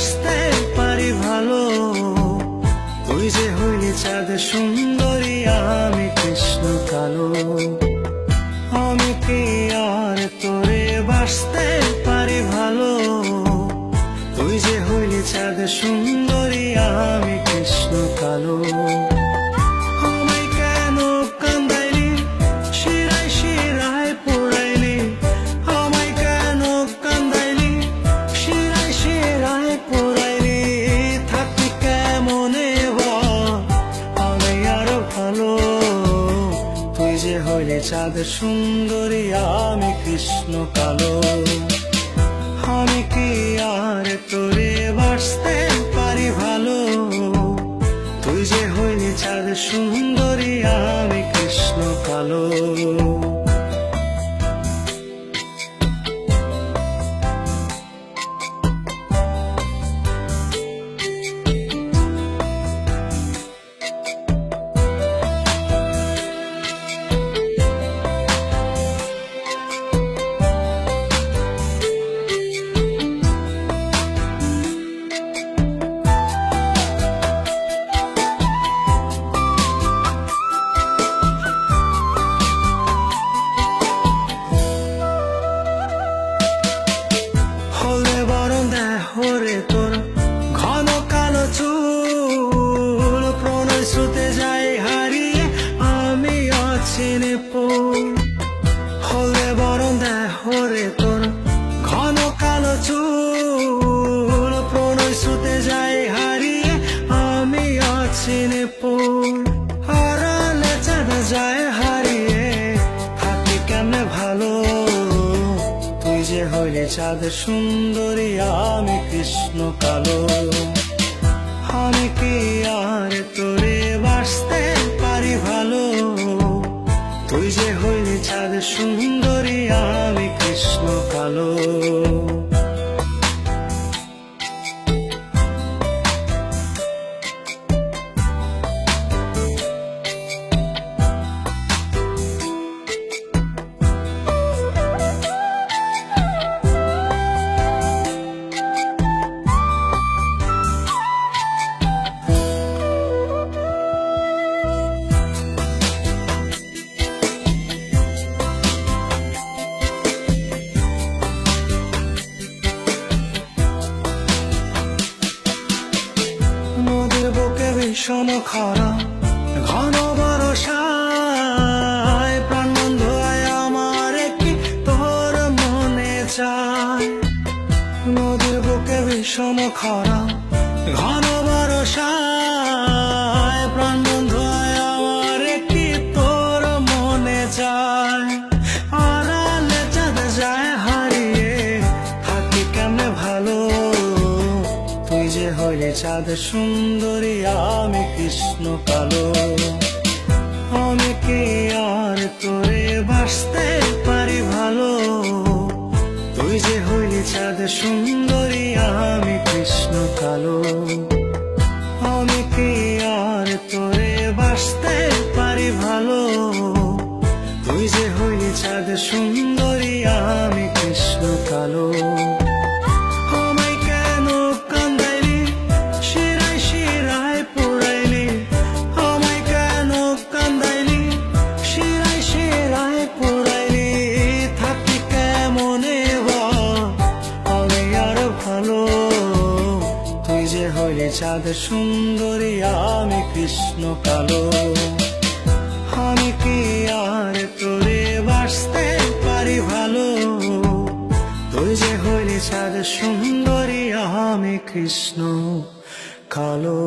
বাসতে পারি ভালো। তুই যে হইলি চাঁদ সুন্দরী, আমি কৃষ্ণ কালো। আমি কি আর তোরে বাসতে পারি ভালো। তুই যে হইলি চাঁদ সুন্দরী, আমি কৃষ্ণ কালো। আমায় কেন কান্দাইলি, শিরায় শিরায় পোড়াইলি। আমায় কেন কান্দাইলি, শিরায় শিরায় পোড়াইলি। থাকবি কেমনে বল, আমি আরো ভালো। তুই যে হইলি চাঁদ সুন্দরী, আমি কৃষ্ণ কালো। আমি কি আর তোরে বাসতে পারি ভালো। তুই যে হইলি চাঁদ সুন্দরী, আমি কৃষ্ণ কালো। হরে তোর ঘন কালো চুল, প্রণয় স্রোতে যাই হারিয়ে আমি অচিনে পড়। হলে বরণ দেয় হরে তোর ঘন কালো চুল, প্রণয় স্রোতে যাই হারিয়ে আমি অচিনে পড়। আড়ালে চাঁদ যায় হারিয়ে, থাকি কেমনে ভালো। তুই যে হইলি চাঁদ সুন্দরী, আমি কৃষ্ণ কালো। আমি কি আর তোরে বাসতে পারি ভালো। তুই যে হইলি চাঁদ সুন্দরী, আমি কৃষ্ণ কালো। ভীষণ খরা ঘন বরষায়, প্রাণ বন্ধু আমার কি তোর মনে চায়। নদীর বুকে ভীষণ খরা ঘন বরষায়, প্রাণ বন্ধু আমার কি তোর মনে চায়। আড়ালে চাঁদ যায় হারিয়ে, থাকি কেমনে ভালো। তুই যে হইলি চাঁদ সুন্দরী, আমি কৃষ্ণ কালো। আমি কি আর তোরে বাসতে পারি ভালো। তুই যে হইলি চাঁদ সুন্দরী, আমি কৃষ্ণ কালো। আমি কি আর তোরে বাসতে পারি ভালো। তুই যে হইলি চাঁদ সুন্দরী, আমি কৃষ্ণ কালো। চাঁদ সুন্দরী, আমি কৃষ্ণ কালো। আমি কি আর তোরে বাসতে পারি ভালো। তুই যে হইলি চাঁদ সুন্দরী, আমি কৃষ্ণ কালো।